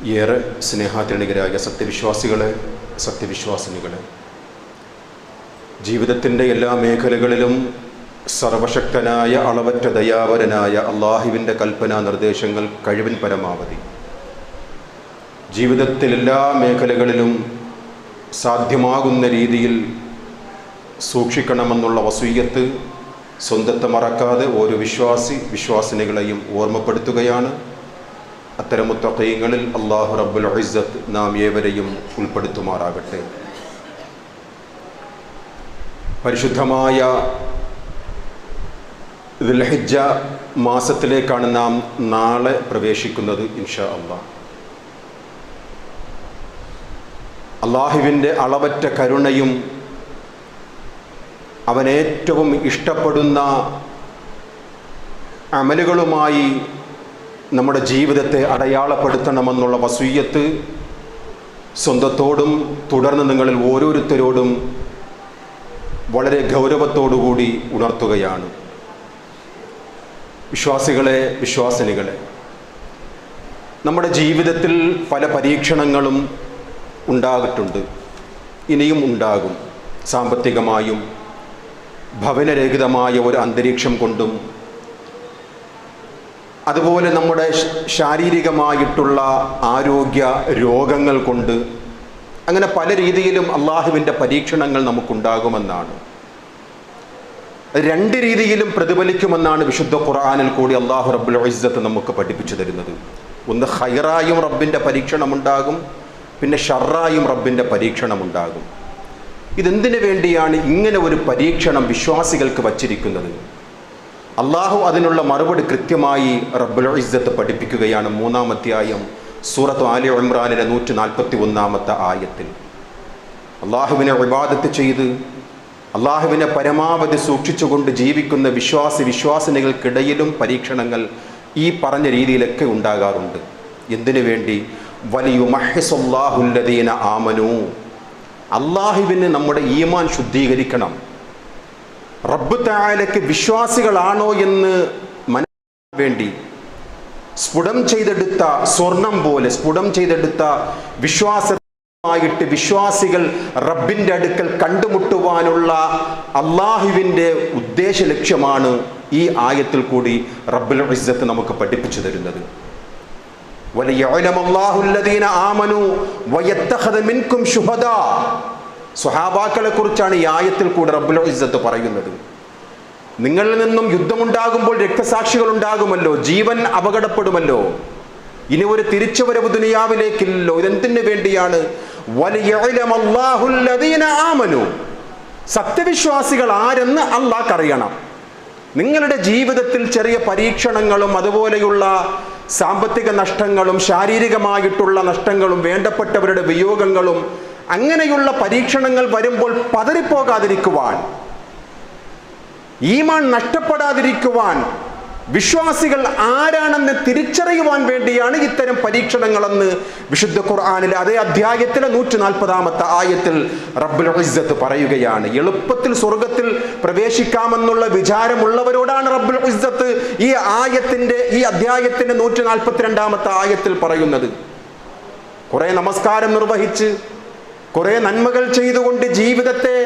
ഏറെ സ്നേഹാതിരണികരായ സത്യവിശ്വാസികളെ, സത്യവിശ്വാസിനികളെ, ജീവിതത്തിൻ്റെ എല്ലാ മേഖലകളിലും സർവശക്തനായ അളവറ്റ ദയാവരനായ അള്ളാഹുവിൻ്റെ കൽപ്പനാ നിർദ്ദേശങ്ങൾ കഴിവിൻ പരമാവധി ജീവിതത്തിലെല്ലാ മേഖലകളിലും സാധ്യമാകുന്ന രീതിയിൽ സൂക്ഷിക്കണമെന്നുള്ള വസീയത്ത് സ്വന്തത്തെ മറക്കാതെ ഓരോ വിശ്വാസിനികളെയും ഓർമ്മപ്പെടുത്തുകയാണ്. അത്തരം മുത്തഖീങ്ങളിൽ അല്ലാഹു റബ്ബുൽ ഇസ്സത്ത് നാം ഏവരെയും ഉൾപ്പെടുത്തുമാറാകട്ടെ. പരിശുദ്ധമായ ദുൽഹിജ്ജ മാസത്തിലേക്കാണ് നാം നാളെ പ്രവേശിക്കുന്നത്. ഇൻഷാ അല്ലാഹ് അള്ളാഹുവിൻ്റെ അളവറ്റ കരുണയും അവനേറ്റവും ഇഷ്ടപ്പെടുന്ന അമലുകളുമായി നമ്മുടെ ജീവിതത്തെ അടയാളപ്പെടുത്തണമെന്നുള്ള വസീയത്ത് സ്വന്തത്തോടും തുടർന്ന് നിങ്ങളിൽ ഓരോരുത്തരോടും വളരെ ഗൗരവത്തോടുകൂടി ഉണർത്തുകയാണ്. വിശ്വാസികളെ, വിശ്വാസിനികളെ, നമ്മുടെ ജീവിതത്തിൽ പല പരീക്ഷണങ്ങളും ഉണ്ടാകിട്ടുണ്ട്, ഇനിയും ഉണ്ടാകും. സാമ്പത്തികമായും ഭവനരഹിതമായ ഒരു അന്തരീക്ഷം കൊണ്ടും അതുപോലെ നമ്മുടെ ശാരീരികമായിട്ടുള്ള ആരോഗ്യ രോഗങ്ങൾ കൊണ്ട്, അങ്ങനെ പല രീതിയിലും അള്ളാഹുവിൻ്റെ പരീക്ഷണങ്ങൾ നമുക്കുണ്ടാകുമെന്നാണ്. രണ്ട് രീതിയിലും പ്രതിഫലിക്കുമെന്നാണ് വിശുദ്ധ ഖുർആനിൽ കൂടി അള്ളാഹു റബ്ബുൽ ഇസ്സത്ത് നമുക്ക് പഠിപ്പിച്ചു തരുന്നത്. ഒന്ന് ഖൈറായും റബ്ബിൻ്റെ പരീക്ഷണമുണ്ടാകും, പിന്നെ ഷർറായും റബ്ബിൻ്റെ പരീക്ഷണമുണ്ടാകും. ഇതെന്തിനു വേണ്ടിയാണ് ഇങ്ങനെ ഒരു പരീക്ഷണം വിശ്വാസികൾക്ക് വച്ചിരിക്കുന്നത്? അള്ളാഹു അതിനുള്ള മറുപടി കൃത്യമായി റബ്ബുൽ ഇസ്സത്ത് പഠിപ്പിക്കുകയാണ്. 3-ാം അധ്യായം സൂറത്ത് ആലി ഇംറാനിലെ 141-ാമത്തെ ആയത്തിൽ. അള്ളാഹുവിനെ ഇബാദത്ത് ചെയ്ത് അള്ളാഹുവിനെ പരമാവധി സൂക്ഷിച്ചുകൊണ്ട് ജീവിക്കുന്ന വിശ്വാസിനികൾക്കിടയിലും പരീക്ഷണങ്ങൾ ഈ പറഞ്ഞ രീതിയിലൊക്കെ ഉണ്ടാകാറുണ്ട്. എന്തിനു വേണ്ടി? വലിയുമഹിസുല്ലാഹുല്ലദീന ആമനൂ, അള്ളാഹുവിന് നമ്മുടെ ഈമാൻ ശുദ്ധീകരിക്കണം. റബ്ബ് തആലയ്ക്ക് വിശ്വാസികളാണോ എന്ന് മനസ്സിലാക്കാൻ വേണ്ടി സ്ഫുടം ചെയ്തെടുത്ത സ്വർണം പോലെ സ്ഫുടം ചെയ്തെടുത്ത വിശ്വാസമായിട്ട് വിശ്വാസികൾ റബ്ബിൻ്റെ അടുക്കൽ കണ്ടുമുട്ടുവാനുള്ള അള്ളാഹുവിൻ്റെ ഉദ്ദേശ ലക്ഷ്യമാണ് ഈ ആയത്തിൽ കൂടി റബ്ബുൽ ഇസ്സത്ത് നമുക്ക് പഠിപ്പിച്ചു തരുന്നത്. വലിയഅലമല്ലാഹുല്ലദീന ആമനൂ വയത്തഖദ മിൻകും ശുഹദാ, സ്വഹാബാക്കളെ കുറിച്ചാണ് ഈ ആയത്തിൽ കൂടി റബ്ബുൽ ഇസ്സത്ത് പറയുന്നത്. നിങ്ങളിൽ നിന്നും യുദ്ധമുണ്ടാകുമ്പോൾ രക്തസാക്ഷികൾ ഉണ്ടാകുമല്ലോ, ജീവൻ അപകടപ്പെടുമല്ലോ, ഇനി ഒരു തിരിച്ചുവരവ് ദുനിയാവിലേക്കില്ലല്ലോ. ഇതെന്തിനു വേണ്ടിയാണ്? വലിയഅലമല്ലാഹുല്ലദീന ആമനൂ, സത്യവിശ്വാസികൾ ആരെന്ന് അല്ലാഹ് അറിയണം. നിങ്ങളുടെ ജീവിതത്തിൽ ചെറിയ പരീക്ഷണങ്ങളും അതുപോലെയുള്ള സാമ്പത്തിക നഷ്ടങ്ങളും ശാരീരികമായിട്ടുള്ള നഷ്ടങ്ങളും വേണ്ടപ്പെട്ടവരുടെ വിയോഗങ്ങളും അങ്ങനെയുള്ള പരീക്ഷണങ്ങൾ വരുമ്പോൾ പതറിപ്പോകാതിരിക്കുവാൻ, ഈമാൻ നഷ്ടപ്പെടാതിരിക്കുവാൻ, വിശ്വാസികൾ ആരാണെന്ന് തിരിച്ചറിയുവാൻ വേണ്ടിയാണ് ഇത്തരം പരീക്ഷണങ്ങളെന്ന് വിശുദ്ധ ഖുർആനിലെ അതേ അധ്യായത്തിലെ 140-ാമത്തെ ആയത്തിൽ റബ്ബുൽ ഇസ്സത്ത് പറയുകയാണ്. എളുപ്പത്തിൽ സ്വർഗത്തിൽ പ്രവേശിക്കാമെന്നുള്ള വിചാരമുള്ളവരോടാണ് റബ്ബുൽ ഇസ്സത്ത് ഈ അധ്യായത്തിന്റെ 142-ാമത്തെ ആയത്തിൽ പറയുന്നത്. കുറെ നമസ്കാരം നിർവഹിച്ച് കുറെ നന്മകൾ ചെയ്തുകൊണ്ട് ജീവിതത്തെ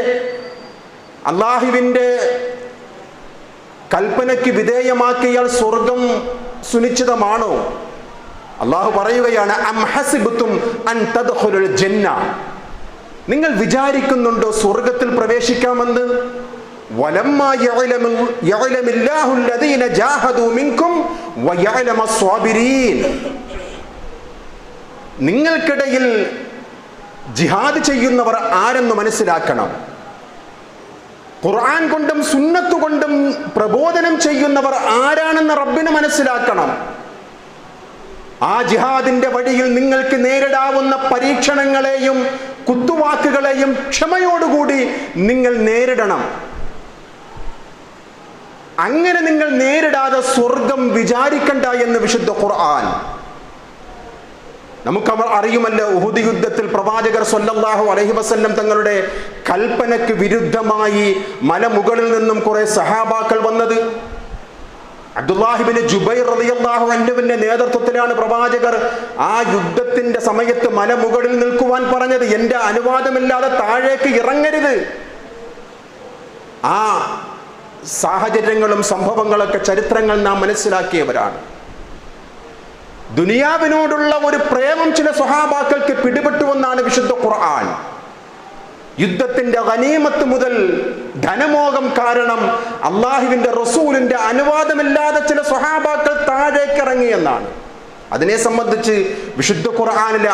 അള്ളാഹുവിൻ്റെ കൽപ്പനയ്ക്ക് വിധേയമാക്കിയാൽ സ്വർഗം സുനിശ്ചിതമാണോ? അള്ളാഹു പറയുകയാണ്, അം ഹസിബ്തും അൻ തദ്ഖുലുൽ ജന്ന, നിങ്ങൾ വിചാരിക്കുന്നുണ്ടോ സ്വർഗത്തിൽ പ്രവേശിക്കാമെന്ന്? വലമ്മാ യഅലമില്ലാഹു അല്ലദീന ജാഹദൂ മിൻകും വയഅലമസ് സ്വാബിരീൻ, നിങ്ങൾക്കിടയിൽ ജിഹാദ് ചെയ്യുന്നവർ ആരെന്ന് മനസ്സിലാക്കണം. ഖുർആൻ കൊണ്ടും സുന്നത്ത് കൊണ്ടും പ്രബോധനം ചെയ്യുന്നവർ ആരാണെന്ന് റബ്ബിന് മനസ്സിലാക്കണം. ആ ജിഹാദിന്റെ വഴിയിൽ നിങ്ങൾക്ക് നേരിടാവുന്ന പരീക്ഷണങ്ങളെയും കുത്തുവാക്കുകളെയും ക്ഷമയോടുകൂടി നിങ്ങൾ നേരിടണം. അങ്ങനെ നിങ്ങൾ നേരിടാതെ സ്വർഗം വിചാരിക്കണ്ട എന്ന് വിശുദ്ധ ഖുർആൻ. നമുക്ക് അറിയുമല്ലോ, ഉഹുദ് യുദ്ധത്തിൽ പ്രവാചകർ സ്വല്ലല്ലാഹു അലൈഹി വസല്ലം തങ്ങളുടെ കൽപ്പനയ്ക്ക് വിരുദ്ധമായി മലമുകളിൽ നിന്നും കുറെ സഹാബാക്കൾ വന്നത്. അബ്ദുല്ലാഹിബ്നു ജുബൈർ റളിയല്ലാഹു അൻഹുവിന്റെ നേതൃത്വത്തിലാണ് പ്രവാചകർ ആ യുദ്ധത്തിന്റെ സമയത്ത് മലമുകളിൽ നിൽക്കുവാൻ പറഞ്ഞത്. എന്റെ അനുവാദമില്ലാതെ താഴേക്ക് ഇറങ്ങരുത്. ആ സാഹചര്യങ്ങളും സംഭവങ്ങളൊക്കെ ചരിത്രങ്ങൾ നാം മനസ്സിലാക്കിയവരാണ്. ദുനിയാവിനോടുള്ള ഒരു പ്രേമം ചില സ്വഹാബാക്കൾക്ക് പിടിപെട്ടുവെന്നാണ് വിശുദ്ധ ഖുർആൻ. യുദ്ധത്തിന്റെ ഗനീമത്ത് മുതൽ ധനമോഹം കാരണം അള്ളാഹുവിന്റെ റസൂലിന്റെ അനുവാദമില്ലാതെ ചില സ്വഹാബാക്കൾ താഴേക്ക് ഇറങ്ങി എന്നാണ്. അതിനെ സംബന്ധിച്ച് വിശുദ്ധ ഖുർആനിലെ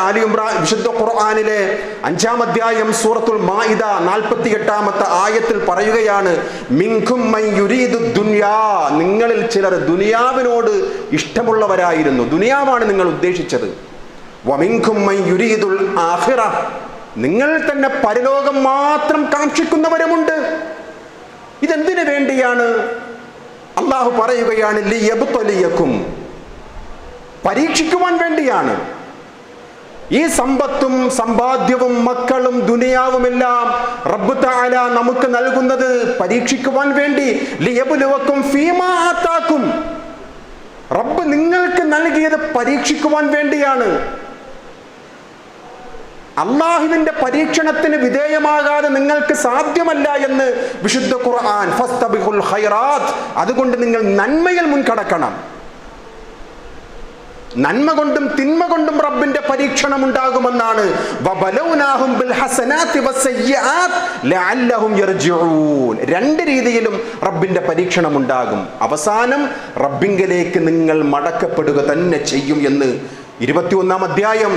5-ാം അധ്യായം സൂറത്തുൽ മാഇദ 48-ാമത്തെ ആയത്തിൽ പറയുകയാണ്, മിൻകും മൻ യുരീദു ദുനിയാ, നിങ്ങളിൽ ചിലർ ദുനിയാവിനോട് ഇഷ്ടമുള്ളവരായിരുന്നു, ദുനിയാവാണ് നിങ്ങൾ ഉദ്ദേശിച്ചത്. വമിൻകും മൻ യുരീദുൽ ആഖിറ, നിങ്ങൾ തന്നെ പരലോകം മാത്രം കാക്ഷിക്കുന്നവരുമുണ്ട്. ഇതെന്തിനു വേണ്ടിയാണ്? അള്ളാഹു പറയുകയാണ്, ലിയബ്തലിയക്കും, പരീക്ഷിക്കുവാൻ വേണ്ടിയാണ്. ഈ സമ്പത്തും സമ്പാദ്യവും മക്കളും ദുനിയാവുമെല്ലാം റബ്ബ് തആല നമുക്ക് നൽകുന്നത് പരീക്ഷിക്കുവാൻ വേണ്ടി. ലിയബ്ലുവക്കും ഫീമാ ആതാക്കും, റബ്ബ് നിങ്ങൾക്ക് നൽകിയത് പരീക്ഷിക്കുവാൻ വേണ്ടിയാണ്. അള്ളാഹുവിന്റെ പരീക്ഷണത്തിന് വിധേയമാകാതെ നിങ്ങൾക്ക് സാധ്യമല്ല എന്ന് വിശുദ്ധ ഖുർആൻ. ഫസ്തബിഖുൽ ഖൈറാത്ത്, അതുകൊണ്ട് നിങ്ങൾ നന്മയിൽ മുൻകടക്കണം. നന്മ കൊണ്ടും തിന്മ കൊണ്ടും റബ്ബിന്റെ പരീക്ഷണം ഉണ്ടാകുമെന്നാണ്. വബലൗനാഹും ബിൽ ഹസനാതി വസ്സയ്യിആത് ലഅല്ലഹും യർജിഊൻ. രണ്ട് രീതിയിലും റബ്ബിന്റെ പരീക്ഷണം ഉണ്ടാകും. അവസാനം റബ്ബിങ്കലേക്ക് നിങ്ങൾ മടക്കപ്പെടുക തന്നെ ചെയ്യും എന്ന് 21-ാം അധ്യായം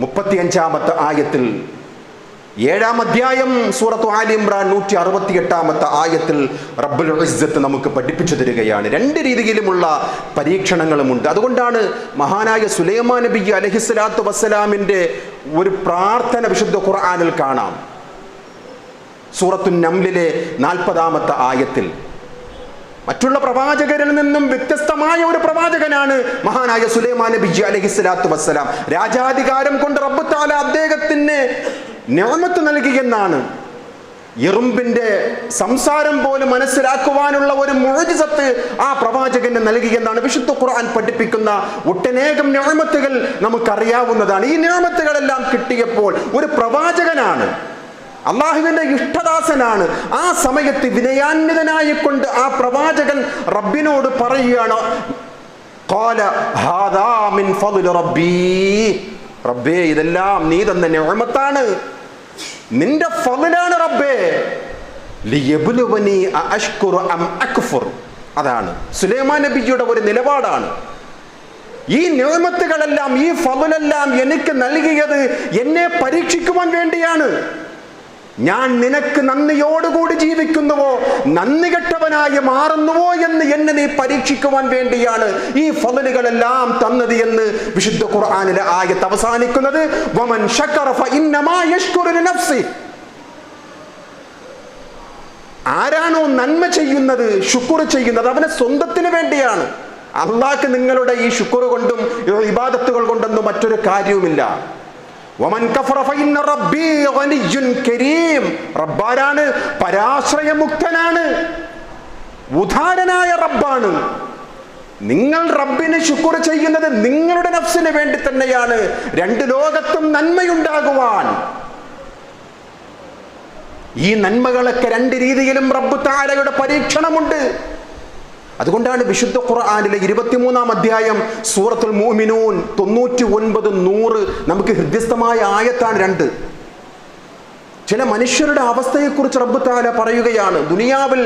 35-ാമത്തെ ആയത്തിൽ, 7-ാം അധ്യായം സൂറത്തു ആലി ഇംറാൻ 168-ാമത്തെ ആയത്തിൽ റബ്ബുൽ ഇസ്സത്ത് നമുക്ക് പഠിപ്പിച്ചു തരികയാണ്. രണ്ട് രീതിയിലുമുള്ള പരീക്ഷണങ്ങളുമുണ്ട്. അതുകൊണ്ടാണ് മഹാനായ സുലൈമാൻ നബി അലൈഹിസ്സലാത്തു വസ്സലാമിന്റെ ഒരു പ്രാർത്ഥന വിശുദ്ധ ഖുർആനിൽ കാണാം. സൂറത്തു നംലിലെ 40-ാമത്തെ ആയത്തിൽ മറ്റുള്ള പ്രവാചകരിൽ നിന്നും വ്യത്യസ്തമായ ഒരു പ്രവാചകനാണ് മഹാനായ സുലൈമാൻ നബി അലൈഹിസ്സലാത്തു വസ്സലാം. രാജാധികാരം കൊണ്ട് റബ്ബ് തആല അദ്ദേഹത്തിന് നിഅമത്ത് നൽകിയെന്നാണ്. എറുമ്പിന്റെ സംസാരം പോലും മനസ്സിലാക്കുവാനുള്ള ഒരു മുഅ്ജിസത്ത് ആ പ്രവാചകന് നൽകിയെന്നാണ് വിശുദ്ധ ഖുർആൻ പഠിപ്പിക്കുന്ന ഒട്ടനേകം നിഅമത്തുകൾ നമുക്കറിയാവുന്നതാണ്. ഈ നിഅമത്തുകളെല്ലാം കിട്ടിയപ്പോൾ ഒരു പ്രവാചകനാണ്, അള്ളാഹുവിന്റെ ഇഷ്ടദാസനാണ്. ആ സമയത്ത് വിനയാന്വിതനായിക്കൊണ്ട് ആ പ്രവാചകൻ റബ്ബിനോട് പറയുകയാണ്, ഖാല ഹാദാ മിൻ ഫദ്ലി റബ്ബീ, റബ്ബേ ഇതെല്ലാം നീ തന്ന നിഅമത്താണ്, നിന്റെ ഫദ്ലാണ് റബ്ബേ. ലിയബ്ലുവനി അഅശ്കുറു അം അക്ഫുർ, അതാണ് സുലൈമാൻ നബിയുടെ ഒരു നിലപാടാണ്. ഈ നിഅമത്തുകളെല്ലാം ഈ ഫദ്ലെല്ലാം എനിക്ക് നൽകിയത് എന്നെ പരീക്ഷിക്കുവാൻ വേണ്ടിയാണ്. ഞാൻ നിനക്ക് നന്ദിയോടുകൂടി ജീവിക്കുന്നുവോ നന്ദി കെട്ടവനായി മാറുന്നുവോ എന്ന് എന്നെ നീ പരീക്ഷിക്കുവാൻ വേണ്ടിയാണ് ഈ ഫളലുകളെല്ലാം തന്നത് എന്ന് വിശുദ്ധ ഖുർആനിലെ ആയത്ത് അവസാനിക്കുന്നത്. വമൻ ശക്കറ ഫഇന്നമാ യശ്കുറു ലിനഫ്സി, ആരാണോ നന്മ ചെയ്യുന്നത്, ശുക്ർ ചെയ്യുന്നത്, അവനെ സ്വന്തത്തിന് വേണ്ടിയാണ്. അള്ളാഹ്ക്ക് നിങ്ങളുടെ ഈ ശുക്ർ കൊണ്ടും ഇബാദത്തുകൾ കൊണ്ടൊന്നും മറ്റൊരു കാര്യവുമില്ല. വമൻ കഫറ ഫഇന്ന റബ്ബി ഗനിയ്യുൻ കരീം, റബ്ബാരാണ്, പരാശ്രയമുക്തനാണ്, ഉദാരനായ റബ്ബാണ്. നിങ്ങൾ റബ്ബിന് ശുക്ർ ചെയ്യുന്നത് നിങ്ങളുടെ നഫ്സിന് വേണ്ടി തന്നെയാണ്, രണ്ട് ലോകത്തും നന്മയുണ്ടാകുവാൻ. ഈ നന്മകളൊക്കെ രണ്ട് രീതിയിലും റബ്ബ് തആലയുടെ പരീക്ഷണമുണ്ട്. അതുകൊണ്ടാണ് വിശുദ്ധ ഖുർആനിലെ 23-ാം അധ്യായം സൂറത്തുൽ മുഅ്മിനൂൻ 99-100 നമുക്ക് ഹൃദ്യസ്ഥമായ ആയത്താണ്. രണ്ട് ചില മനുഷ്യരുടെ അവസ്ഥയെക്കുറിച്ച് റബ്ബ് തആല പറയുകയാണ്. ദുനിയാവിൽ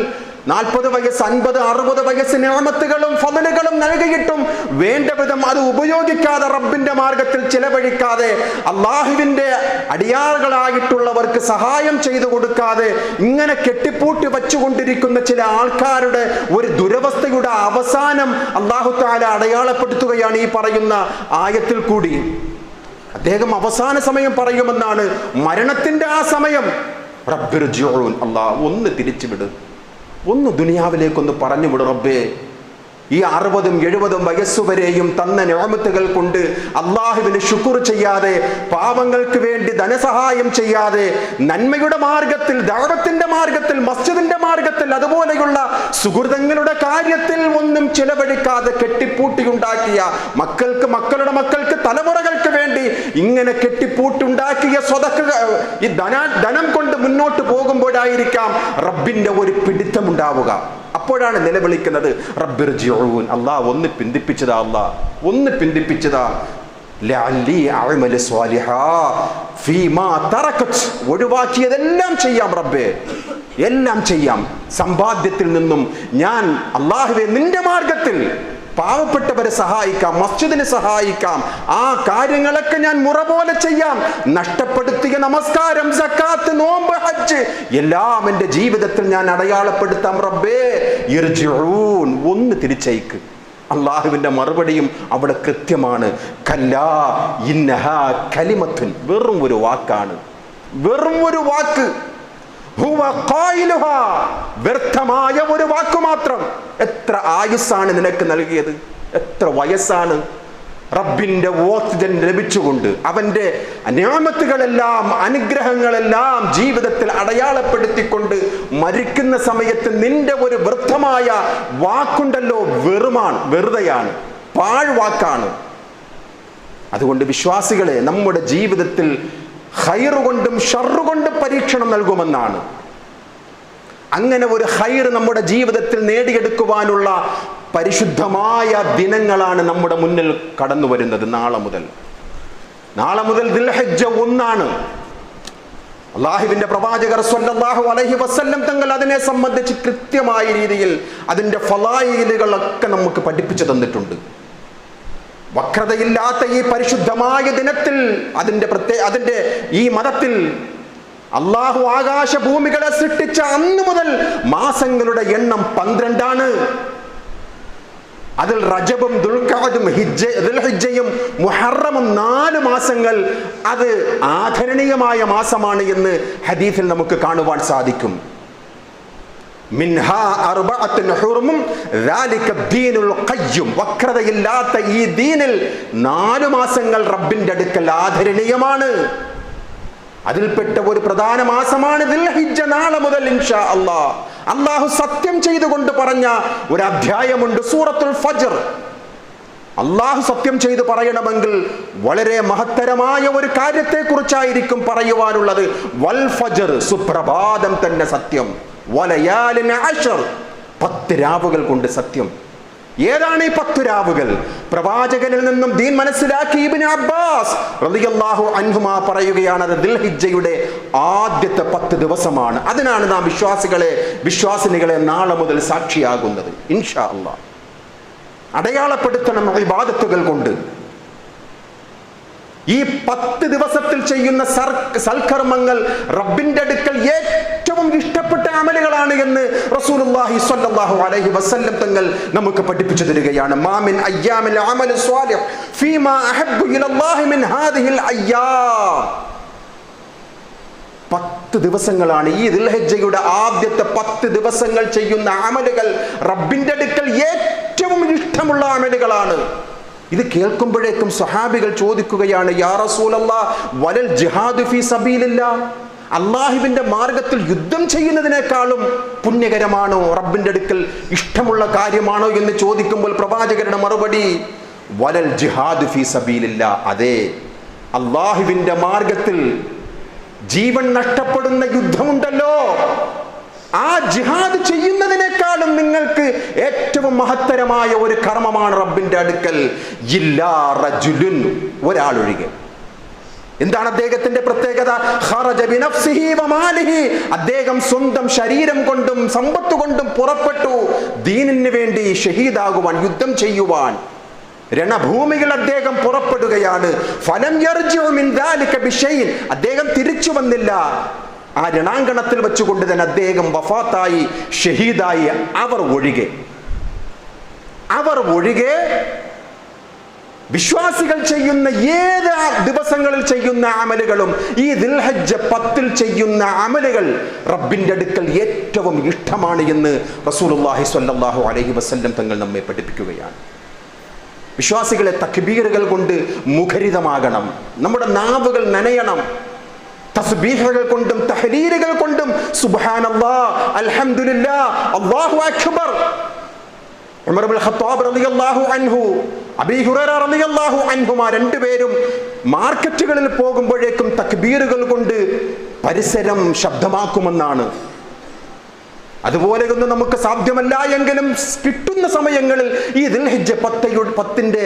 40 വയസ്സ് 50 60 വയസ്സ് നിഅമത്തുകളും ഫളലുകളും നൽകിയിട്ടും വേണ്ട വിധം അത് ഉപയോഗിക്കാതെ, റബ്ബിന്റെ മാർഗത്തിൽ ചിലവഴിക്കാതെ, അള്ളാഹുവിന്റെ അടിയാറുകളായിട്ടുള്ളവർക്ക് സഹായം ചെയ്തു കൊടുക്കാതെ ഇങ്ങനെ കെട്ടിപ്പൂട്ടി വച്ചുകൊണ്ടിരിക്കുന്ന ചില ആൾക്കാരുടെ ഒരു ദുരവസ്ഥയുടെ അവസാനം അല്ലാഹു തആല അടയാളപ്പെടുത്തുകയാണ് ഈ പറയുന്ന ആയത്തിൽ കൂടി. അദ്ദേഹം അവസാന സമയം പറയുമെന്നാണ്, മരണത്തിന്റെ ആ സമയം. റബ്ബിർജിഊൻ, അല്ലാഹ് ഒന്ന് തിരിച്ചുവിട്, ഒന്ന് ദുനിയാവിലേക്കൊന്ന് പറഞ്ഞു വിടും റബ്ബേ. ഈ 60-70 വയസ്സുവരെയും തന്ന നിഅമത്തുകൾ കൊണ്ട് അള്ളാഹുവിന് ശുക്ർ ചെയ്യാതെ, പാവങ്ങൾക്ക് വേണ്ടി ധനസഹായം ചെയ്യാതെ, നന്മയുടെ മാർഗത്തിൽ, ദഅവത്തിന്റെ മാർഗത്തിൽ, മസ്ജിദിന്റെ മാർഗത്തിൽ, അതുപോലെയുള്ള സുഹൃതങ്ങളുടെ കാര്യത്തിൽ ഒന്നും ചെലവഴിക്കാതെ കെട്ടിപ്പൂട്ടിയുണ്ടാക്കിയ മക്കൾക്ക്, മക്കളുടെ മക്കൾക്ക്, തലമുറകൾക്ക് വേണ്ടി ഇങ്ങനെ കെട്ടിപ്പൂട്ടുണ്ടാക്കിയ സ്വതക്ക ഈ ധനം കൊണ്ട് മുന്നോട്ട് പോകുമ്പോഴായിരിക്കാം റബ്ബിന്റെ ഒരു പിടുത്തമുണ്ടാവുക. അപ്പോഴാണ് നിലവിളിക്കുന്നത് റബ്ബിർജിഊൻ, അല്ലാഹ് ഒന്ന് പിന്തിപ്പിച്ചതാ, അല്ലാഹ് ഒന്ന് പിന്തിപ്പിച്ചതാ, ലഅല്ലി അഅമലു സ്വാലിഹാ ഫീമാ തറകത്, ഒഴിവാക്കിയതെല്ലാം ചെയ്യാം റബ്ബേ, എല്ലാം ചെയ്യാം. സമ്പാദ്യത്തിൽ നിന്നും ഞാൻ അല്ലാഹുവേ നിന്റെ മാർഗത്തിൽ പാവപ്പെട്ടവരെ സഹായിക്കാം, മസ്ജിദിനെ സഹായിക്കാം, ആ കാര്യങ്ങളൊക്കെ ഞാൻ മുറ പോലെ ചെയ്യാം. നഷ്ടപ്പെടുത്തിയ നമസ്കാരം, സക്കാത്ത്, നോമ്പ്, ഹജ്ജ് എല്ലാം എൻ്റെ ജീവിതത്തിൽ ഞാൻ അടയാളപ്പെടുത്താം റബ്ബേ. ഇർജിഊൻ, ഒന്ന് തിരിച്ചയക്ക്. അള്ളാഹുവിൻ്റെ മറുപടിയും അവിടെ കൃത്യമാണ്. കല്ലാ ഇന്നഹാ കലിമത്തുൻ, വെറും ഒരു വാക്കാണ്, വെറും ഒരു വാക്ക്. വ്യർത്ഥമായ ഒരു വാക്കു മാത്രം. എത്ര ആയുസ്സാണ് നിനക്ക് നൽകിയത്, എത്ര വയസ്സാണ്. റബ്ബിന്റെ ഓക്സിജൻ ലഭിച്ചുകൊണ്ട് അവന്റെ നിഅമത്തുകളെല്ലാം, അനുഗ്രഹങ്ങളെല്ലാം ജീവിതത്തിൽ അടയാളപ്പെടുത്തിക്കൊണ്ട് മരിക്കുന്ന സമയത്ത് നിന്റെ ഒരു വ്യർത്ഥമായ വാക്കുണ്ടല്ലോ, വെറുമാണ്, വെറുതെയാണ്, പാഴ്വാക്കാണ്. അതുകൊണ്ട് വിശ്വാസികളെ, നമ്മുടെ ജീവിതത്തിൽ ഖൈറ് കൊണ്ടും ഷർറ് കൊണ്ടും പരീക്ഷണം നൽകുമെന്നാണ്. അങ്ങനെ ഒരു ഖൈറ് നമ്മുടെ ജീവിതത്തിൽ നേടിയെടുക്കുവാനുള്ള പരിശുദ്ധമായ ദിനങ്ങളാണ് നമ്മുടെ മുന്നിൽ കടന്നു വരുന്നത്. നാളെ മുതൽ ദുൽഹിജ്ജ 1 അള്ളാഹുവിന്റെ പ്രവാചകർ സ്വല്ലല്ലാഹു അലൈഹി വസല്ലം തങ്ങൾ അതിനെ സംബന്ധിച്ച് കൃത്യമായ രീതിയിൽ അതിന്റെ ഫളായിലുകളൊക്കെ നമുക്ക് പഠിപ്പിച്ചു തന്നിട്ടുണ്ട്. വക്രതയില്ലാത്ത ഈ പരിശുദ്ധമായ ദിനത്തിൽ, അതിന്റെ ഈ മതത്തിൽ അള്ളാഹു ആകാശഭൂമികളെ സൃഷ്ടിച്ച അന്ന് മുതൽ മാസങ്ങളുടെ എണ്ണം 12. അതിൽ റജബും ദുൽഖഅദും ദുൽഹിജ്ജയും മുഹറമും 4 മാസങ്ങൾ അത് ആദരണീയമായ മാസമാണ് എന്ന് ഹദീസിൽ നമുക്ക് കാണുവാൻ സാധിക്കും. മിൻഹാ അർബഅത്തുൻ ഹുറുമും ദാലിക ദീനുൽ ഖയ്യിം, വക്രതയില്ലാത്ത ഈ ദീനിൽ 4 മാസങ്ങൾ റബ്ബിന്റെ അടുക്കൽ ആദരണീയമാണ്. അതിൽപ്പെട്ട ഒരു പ്രധാന മാസമാണ് ദുൽഹിജ്ജ. നാളെ മുതൽ ഇൻഷാ അല്ലാഹ് അല്ലാഹു സത്യം ചെയ്തുകൊണ്ട് പറഞ്ഞ ഒരു അധ്യായമുണ്ട്, സൂറത്തുൽ ഫജ്ർ. അല്ലാഹു സത്യം ചെയ്ത് പറയണമെങ്കിൽ വളരെ മഹത്തരമായ ഒരു കാര്യത്തെക്കുറിച്ചായിരിക്കും പറയുവാനുള്ളത്. വൽ ഫജ്ർ, സുപ്രഭാതം തന്നെ സത്യം. വലയാലിൻ അശ്ർ, 10 രാവുകൾ കൊണ്ട് സത്യം. ഏതാണ് ഈ 10 രാവുകൾ? പ്രവാചകനിൽ നിന്നും ദീൻ മനസ്സിലാക്കി ഇബ്നു അബ്ബാസ് റളിയല്ലാഹു അൻഹുമാ പറയുകയാണ്, അത് ദുൽഹിജ്ജയുടെ ആദ്യത്തെ 10 ദിവസമാണ്. അതിനാണ് നാം വിശ്വാസിനികളെ നാളെ മുതൽ സാക്ഷിയാകുന്നത്. ഇൻഷാ അല്ലാഹ് അടയാളപ്പെടുത്തണം ഇബാദത്തുകൾ കൊണ്ട്. ഈ 10 ദിവസത്തിൽ ചെയ്യുന്ന സൽക്കർമ്മങ്ങൾ റബ്ബിന്റെ അടുക്കൽ ഏറ്റവും ഇഷ്ടപ്പെട്ട അമലുകളാണ് എന്ന് റസൂലുള്ളാഹി സ്വല്ലല്ലാഹു അലൈഹി വസല്ലം തങ്ങൾ നമുക്ക് പഠിപ്പിച്ചു തരികയാണ്. മാമിൻ അയ്യാമിൽ അമലു സ്വാലിഹ് ഫീമാ അഹബ്ബു ഇലല്ലാഹി മിൻ ഹാദിഹിൽ അയ്യാം. 10 ദിവസങ്ങളാണ് ഈ ദുൽഹിജ്ജയുടെ ആദ്യത്തെ 10 ദിവസങ്ങൾ ചെയ്യുന്ന അമലുകൾ റബ്ബിന്റെ അടുക്കൽ ഏറ്റവും ഇഷ്ടമുള്ള അമലുകളാണ്. ഇത് കേൾക്കുമ്പോഴേക്കും സ്വഹാബികൾ ചോദിക്കുകയാണ്, യാ റസൂലല്ലാഹ് വലൽ ജിഹാദു ഫീ സബീലില്ലാഹ്, അള്ളാഹുവിന്റെ മാർഗത്തിൽ യുദ്ധം ചെയ്യുന്നതിനേക്കാളും പുണ്യകരമാണോ, റബ്ബിന്റെ അടുക്കൽ ഇഷ്ടമുള്ള കാര്യമാണോ എന്ന് ചോദിക്കുമ്പോൾ പ്രവാചകരുടെ മറുപടി വലൽ ജിഹാദു ഫീ സബീലില്ലാഹ്, അതെ, അള്ളാഹുവിന്റെ മാർഗത്തിൽ ജീവൻ നഷ്ടപ്പെടുന്ന യുദ്ധമുണ്ടല്ലോ, ആ ജിഹാദ് ചെയ്യുന്നതിനേക്കാളും നിങ്ങൾക്ക് ഏറ്റവും മഹത്തരമായ ഒരു കർമ്മമാണ് റബ്ബിന്റെ അടുക്കൽ ഇല്ലാ റജുലുൻ, ഒരാളൊഴികെ. എന്താണ് അദ്ദേഹത്തിന്റെ പ്രത്യേകത? ഖറജ ബിനഫ്സിഹി വമാലിഹി, അദ്ദേഹം സ്വന്തം ശരീരം കൊണ്ടും സമ്പത്ത് കൊണ്ടും പുറപ്പെട്ടു ദീനിന് വേണ്ടി ഷഹീദാകുവാൻ, യുദ്ധം ചെയ്യുവാൻ. രണഭൂമികൾ അദ്ദേഹം പുറപ്പെടുകയാണ്. ഫലം യർജിഉ മിൻ ദാലിക ബിശൈഇൻ, അദ്ദേഹം തിരിച്ചു വന്നില്ല. ആ രണാങ്കണത്തിൽ വെച്ചുകൊണ്ട് തന്നെ അദ്ദേഹം വഫാത്തായി, ഷഹീദായി. അവർ ഒഴികെ വിശ്വാസികൾ ചെയ്യുന്ന ഏത് ദിവസങ്ങളിൽ ചെയ്യുന്ന അമലുകളും ഈ ദുൽഹജ്ജ 10 ചെയ്യുന്ന അമലുകൾ റബ്ബിന്റെ അടുക്കൽ ഏറ്റവും ഇഷ്ടമാണ് എന്ന് റസൂലുള്ളാഹി സ്വല്ലല്ലാഹു അലൈഹി വസല്ലം തങ്ങൾ നമ്മെ പഠിപ്പിക്കുകയാണ്. വിശ്വാസികളെ തക്ബീറുകൾ കൊണ്ട് മുഖരിതമാകണം, നമ്മുടെ നാവുകൾ നനയണം. തസ്ബീഹുകൾ കൊണ്ടും തഹ്ലീലുകൾ കൊണ്ടും സുബ്ഹാനല്ലാഹ്, അൽഹംദുലില്ലാഹ്, അല്ലാഹു അക്ബർ. ഉമർ ഇബ്നുൽ ഖത്താബ് റളിയല്ലാഹു അൻഹു, അബീ ഹുറൈറ റളിയല്ലാഹു അൻഹുമാ രണ്ടുപേരും മാർക്കറ്റുകളിൽ പോകുമ്പോഴേക്കും തക്ബീറുകൾ കൊണ്ട് പരിസരം ശബ്ദമാക്കുമെന്നാണ്. അതുപോലെയൊന്നും നമുക്ക് സാധ്യമല്ല എങ്കിലും കിട്ടുന്ന സമയങ്ങളിൽ ഈ ദുൽഹിജ്ജ 10ന്റെ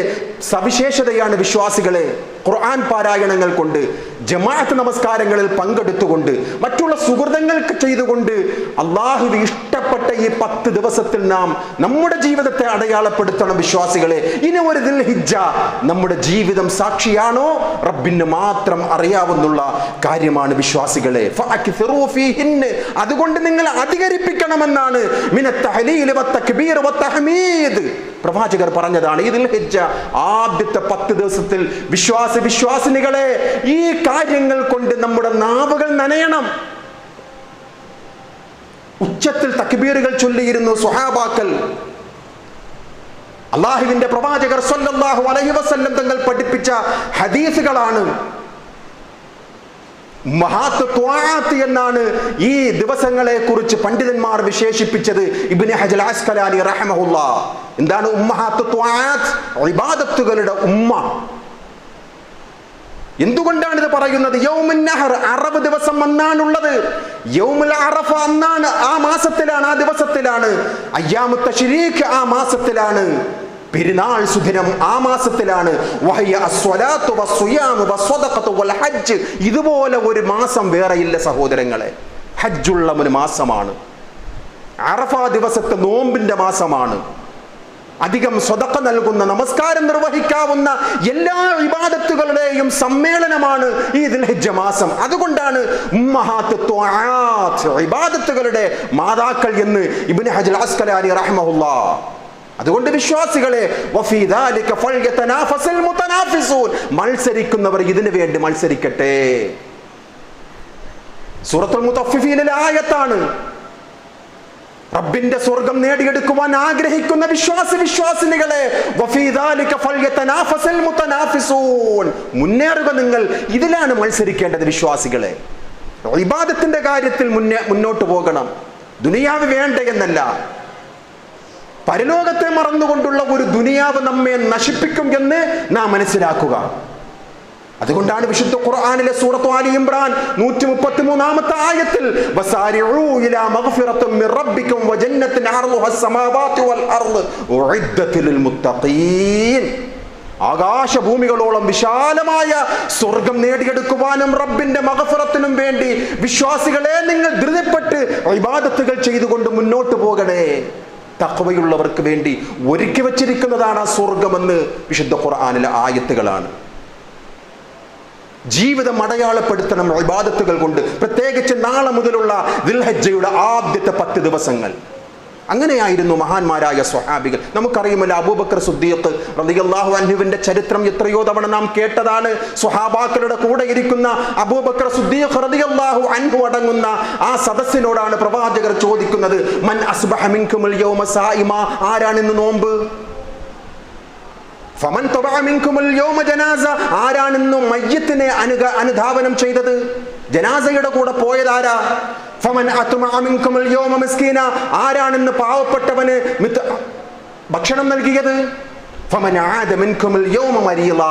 സവിശേഷതയാണ് വിശ്വാസികളെ ഖുർആൻ പാരായണങ്ങൾ കൊണ്ട്, ജമാഅത്ത് നമസ്കാരങ്ങളിൽ പങ്കെടുത്തുകൊണ്ട്, മറ്റുള്ള സുഹൃതങ്ങൾ ചെയ്തുകൊണ്ട് അല്ലാഹുവിന് ഇഷ്ടപ്പെട്ട ഈ 10 ദിവസത്തിൽ നാം നമ്മുടെ ജീവിതത്തെ അടയാളപ്പെടുത്തണം വിശ്വാസികളെ. ഇനി ഒരു ദുൽഹിജ്ജ നമ്മുടെ ജീവിതം സാക്ഷിയാണോ റബ്ബിന് മാത്രം അറിയാവുന്ന കാര്യമാണ് വിശ്വാസികളെ. ഫഅക്സിറൂ ഫീഹിന്ന, അതുകൊണ്ട് നിങ്ങൾ അധികരിപ്പിക്കണമെന്നാണ് മിനത്ത് തഹ്ലീൽ വത്തക്ബീർ വത്തഹ്മീദ് പ്രവാചകർ പറഞ്ഞതാണ്. ഈ ദുൽഹിജ്ജ ആദ്യത്തെ 10 ദിവസത്തിൽ വിശ്വാസിനികളെ ഈ കാര്യങ്ങൾ കൊണ്ട് നമ്മുടെ നാവുകൾ നനയണം. ഉച്ചത്തിൽ തക്ബീറുകൾ ചൊല്ലിയിരുന്നു സ്വഹാബാക്കൾ. അല്ലാഹുവിന്റെ പ്രവാചകർ സ്വല്ലല്ലാഹു അലൈഹി വസല്ലം തങ്ങൾ പഠിപ്പിച്ച ഹദീസുകളാണ്. മഹാത്വാഅത്ത് എന്നാണ് ഈ ദിവസങ്ങളെ കുറിച്ച് പണ്ഡിതന്മാർ വിശേഷിപ്പിച്ചത്. ഇബ്നു ഹജർ അസ്കലാനി റഹ്മഹുല്ലാഹ് എന്താണ് ഉമ്മഹാത്വാഅത്ത്? ഇബാദത്തുകളുടെ ഉമ്മ. എന്തുകൊണ്ടാണ് ഇത് പറയുന്നത്? യൗമുൻ നഹർ, അറബ് ദിവസം അന്നാണുള്ളത്. യൗമുൽ അറഫ അന്നാണ്, ആ മാസത്തിലാണ്, ആ ദിവസത്തിലാണ്. അയ്യാമുത് തശ്രീഖ് ആ മാസത്തിലാണ്. പെരുന്നാൾ സുദിനം ആ മാസത്തിലാണ്. വഹയ അസ്വലാത്തു വസ്സുയാമു വസ്സദഖത്തു വൽ ഹജ്ജ്, ഇതുപോലെ ഒരു മാസം വേറെയില്ല സഹോദരങ്ങളെ. ഹജ്ജുള്ള ഒരു മാസമാണ്. അറഫ ദിവസത്തെ നോമ്പിന്റെ മാസമാണ്. അധികം സ്വതക്ക നൽകുന്ന, നമസ്കാരം നിർവഹിക്കാവുന്ന എല്ലാ ഇബാദത്തുകളുടെയും സമ്മേളനമാണ് ഈ ദുൽഹിജ്ജ മാസം. അതുകൊണ്ടാണ് ഉമ്മഹാത്ത് ത്വആത്ത്, ഇബാദത്തുകളുടെ മാതാക്കൾ എന്ന് ഇബ്നു ഹജർ അസ്കലാനി റഹ്മഹുല്ലാഹ്. അതുകൊണ്ട് വിശ്വാസികളെ വഫീ ദാലിക ഫൽയതനാഫസുൽ മുതനാഫിസൂൻ, മത്സരിക്കുന്നവർ ഇതിനു വേണ്ടി മത്സരിക്കട്ടെ. സൂറത്തുൽ മുത്തഫിഫീനിലെ ആയത്താണ്. റബ്ബിന്റെ സ്വർഗം നേടിയെടുക്കുവാൻ ആഗ്രഹിക്കുന്ന വിശ്വാസിനികളെ വഫീ ദാലിക ഫൽയതനാഫസുൽ മുതനാഫിസൂൻ, മുന്നേറുക നിങ്ങൾ, ഇതിലാണ് മത്സരിക്കേണ്ടത് വിശ്വാസികളെ. ഇബാദത്തിന്റെ കാര്യത്തിൽ മുന്നോട്ട് പോകണം. ദുനിയാവ് വേണ്ട എന്നല്ല, പരലോകത്തെ മറന്നുകൊണ്ടുള്ള ഒരു ദുനിയാവ് നമ്മെ നശിപ്പിക്കും എന്ന് നാം മനസ്സിലാക്കുക. അതുകൊണ്ടാണ് വിശുദ്ധ ഖുർആനിലെ സൂറത്ത് ആലി ഇംറാൻ 133-ാമത്തെ ആയത്തിൽ വസാരിഉ ഇലാ മഗ്ഫിറത്തിൻ മിർ റബ്ബിക്കും വജന്നത്തിൻ അർളുഹസ് സമാവാതി വൽ അർള് ഉഇദ്ദത് ലിൽ മുത്തഖീൻ, ആകാശഭൂമികളോളം വിശാലമായ സ്വർഗം നേടിയെടുക്കുവാനും റബ്ബിന്റെ മഗ്ഫിറത്തിനും വേണ്ടി വിശ്വാസികളെ നിങ്ങൾ ധൃതിപ്പെട്ട് ഇബാദത്തുകൾ ചെയ്തുകൊണ്ട് മുന്നോട്ട് പോകണേ. തഖ്വയുള്ളവർക്ക് വേണ്ടി ഒരുക്കി വച്ചിരിക്കുന്നതാണ് ആ സ്വർഗമെന്ന് വിശുദ്ധ ഖുർആനിലെ ആയത്തുകളാണ്. ജീവിതം അടയാളപ്പെടുത്തണം ഇബാദത്തുകൾ കൊണ്ട്, പ്രത്യേകിച്ച് നാളെ മുതലുള്ള ദുൽഹജ്ജയുടെ ആദ്യത്തെ 10 ദിവസങ്ങൾ. അങ്ങനെയായിരുന്നു മഹാന്മാരായ സ്വഹാബികൾ. നമുക്കറിയുമല്ലോ അബൂബക്കർ സിദ്ദീഖ് റളിയല്ലാഹു അൻഹുവിന്റെ ചരിത്രം എത്രയോ തവണ നാം കേട്ടതാണ്. സ്വഹാബാക്കളുടെ കൂടെ ഇരിക്കുന്ന അബൂബക്കർ സിദ്ദീഖ് റളിയല്ലാഹു അൻഹു അടങ്ങുന്ന ആ സദസ്സിനോടാണ് പ്രവാചകർ ചോദിക്കുന്നത്, മൻ അസ്ബഹ മിൻകുമുൽ യൗമ സായിമ, ആരാണ് ഇന്ന് നോമ്പ്? ഫമൻ തബഅ മിൻകുമുൽ യൗമ ജനാസ, ആരാണ് ഇന്ന് മയ്യിത്തിനെ അനുധാവനം ചെയ്തത്? ജനാസയുടെ കൂടെ പോയതാരാ? ഫമൻ അത്മഅ മിൻകുമുൽ യൗമ മിസ്കീന, ആരാണെന്ന് പാവപ്പെട്ടവന് ഭക്ഷണം നൽകിയത്? ഫമൻ ആദ മിൻകുമുൽ യൗമ മരീള,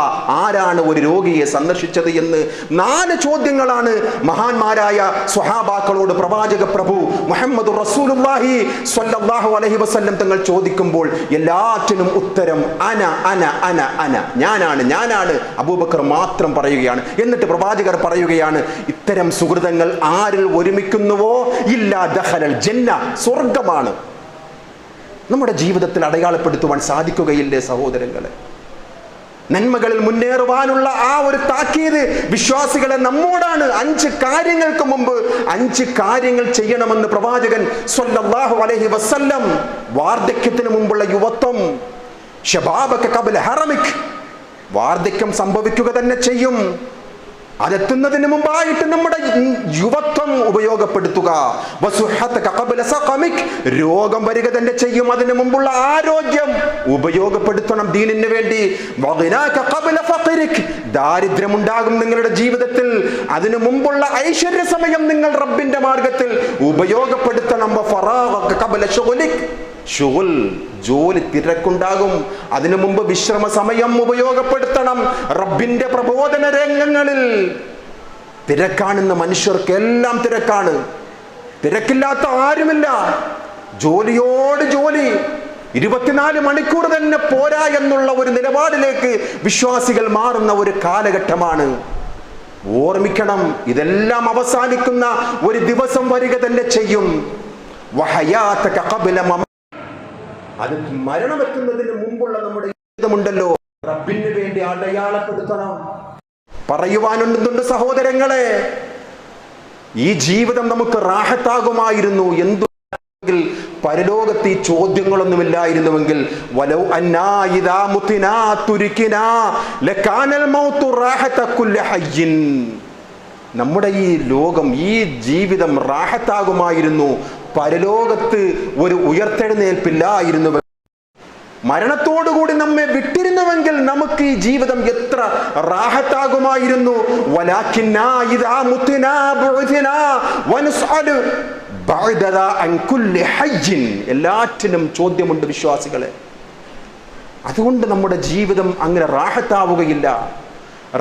ആരാണ് ഒരു രോഗിയെ സന്ദർശിച്ചത് എന്ന് 4 ചോദ്യങ്ങളാണ് മഹാന്മാരായ സ്വഹാബാക്കളോട് പ്രവാചക പ്രഭു മുഹമ്മദ് റസൂലുള്ളാഹി സ്വല്ലല്ലാഹു അലൈഹി വസല്ലം തങ്ങൾ ചോദിക്കുമ്പോൾ എല്ലാറ്റിനും ഉത്തരം അന അന അന അന, ഞാനാണ്. അബൂബക്കർ മാത്രം പറയുകയാണ്. എന്നിട്ട് പ്രവാചകർ പറയുകയാണ്, ഇത്തരം സുഹൃതങ്ങൾ ആരിൽ ഒരുമിക്കുന്നുവോ ഇല്ലാ ദഖലൽ ജന്ന, സ്വർഗമാണ്. നമ്മുടെ ജീവിതത്തിൽ അടയാളപ്പെടുത്തുവാൻ സാധിക്കുകയില്ലേ സഹോദരങ്ങളെ? നന്മകളിൽ മുന്നേറുവാനുള്ള ആ ഒരു താക്കീത് വിശ്വാസികളെ നമ്മോടാണ്. 5 കാര്യങ്ങൾക്ക് മുമ്പ് 5 കാര്യങ്ങൾ ചെയ്യണമെന്ന് പ്രവാചകൻ സ്വല്ലല്ലാഹു അലൈഹി വസല്ലം. വാർദ്ധക്യത്തിന് മുമ്പുള്ള യുവത്വം, ശബാബക ഖബല ഹറമിക്, വാർദ്ധക്യം സംഭവിക്കുക തന്നെ ചെയ്യും. അതെത്തുന്നതിന് മുമ്പായിട്ട് നമ്മുടെ യുവത്വം ഉപയോഗപ്പെടുത്തുക. രോഗം വരിക തന്നെ ചെയ്യും. അതിനു മുമ്പുള്ള ആരോഗ്യം ഉപയോഗപ്പെടുത്തണം ദീനിന് വേണ്ടി. ദാരിദ്ര്യം ഉണ്ടാകും നിങ്ങളുടെ ജീവിതത്തിൽ. അതിനു മുമ്പുള്ള ഐശ്വര്യ സമയം നിങ്ങൾ റബ്ബിന്റെ മാർഗത്തിൽ ഉപയോഗപ്പെടുത്തണം. ജോലി തിരക്കുണ്ടാകും. അതിനു മുമ്പ് വിശ്രമ സമയം ഉപയോഗപ്പെടുത്തണം. റബ്ബിന്റെ പ്രബോധന രംഗങ്ങളിൽ തിരക്കാണെന്ന് മനുഷ്യർക്ക് എല്ലാം തിരക്കാണ്. തിരക്കില്ലാത്ത ആരുമില്ല. ജോലിയോട് ജോലി, 24 മണിക്കൂർ തന്നെ പോരാ എന്നുള്ള ഒരു നിലപാടിലേക്ക് വിശ്വാസികൾ മാറുന്ന ഒരു കാലഘട്ടമാണ്. ഓർമ്മിക്കണം, ഇതെല്ലാം അവസാനിക്കുന്ന ഒരു ദിവസം വരിക തന്നെ ചെയ്യും. അത് മരണമെത്തുന്നതിന് മുമ്പുള്ള നമ്മുടെ ജീവിതമുണ്ടല്ലോ, റബ്ബിന് വേണ്ടി അടയാളപ്പെടുത്തണം. പറയുവാനുണ്ട് സഹോദരങ്ങളെ, ഈ ജീവിതം നമുക്ക് റാഹത്താകുമായിരുന്നു എന്തുണ്ടെങ്കിൽ പരലോകത്ത് ഈ ചോദ്യങ്ങളൊന്നുമില്ലായിരുന്നുവെങ്കിൽ വലൗ അന്നാ ഇദാ മുതിനാ തുരികിനാ ലകാനൽ മൗതു റാഹത കുല്ലി ഹയ്യിൻ. നമ്മുടെ ഈ ലോകം, ഈ ജീവിതം റാഹത്താകുമായിരുന്നു പരലോകത്ത് ഒരു ഉയർത്തെഴുന്നേൽപ്പില്ലായിരുന്നു. മരണത്തോടുകൂടി നമ്മെ വിട്ടിരുന്നുവെങ്കിൽ നമുക്ക് ഈ ജീവിതം എത്ര റാഹത്താകുമായിരുന്നു. വലാകിന്നാ ഇദാ മുതിനാ ബുഇഥിനാ വനസ്അലു ബഅദദാ അൻ കുല്ലി ഹയ്യിൻ. എല്ലാറ്റിനും ചോദ്യമുണ്ട് വിശ്വാസികളെ. അതുകൊണ്ട് നമ്മുടെ ജീവിതം അങ്ങനെ റാഹത്താവുകയില്ല.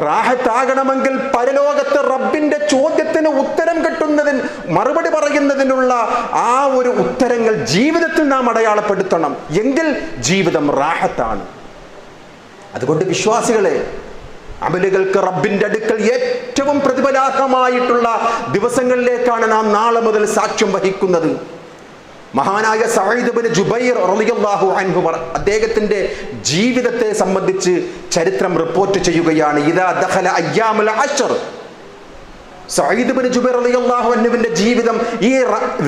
റാഹത്താകണമെങ്കിൽ പരലോകത്ത് റബ്ബിന്റെ ചോദ്യത്തിന് ഉത്തരം കിട്ടുന്നതിന്, മറുപടി പറയുന്നതിനുള്ള ആ ഒരു ഉത്തരങ്ങൾ ജീവിതത്തിൽ നാം അടയാളപ്പെടുത്തണം. എങ്കിൽ ജീവിതം റാഹത്താണ്. അതുകൊണ്ട് വിശ്വാസികളെ, അമലുകൾക്ക് റബ്ബിന്റെ അടുക്കൽ ഏറ്റവും പ്രതിഫലാർഹമായിട്ടുള്ള ദിവസങ്ങളിലേക്കാണ് നാം നാളെ മുതൽ സാക്ഷ്യം വഹിക്കുന്നത്. മഹാനായ സഈദ് ഇബ്നു ജുബൈർ റളിയല്ലാഹു അൻഹു അദ്ദേഹത്തിന്റെ ജീവിതത്തെ സംബന്ധിച്ച് ചരിത്രം റിപ്പോർട്ട് ചെയ്യുകയാണ്. ഇദാ ദഖല അയ്യാമുൽ അശ്ർ. സഈദ് ഇബ്നു ജുബൈർ റളിയല്ലാഹു അൻഹുവിന്റെ ജീവിതം ഈ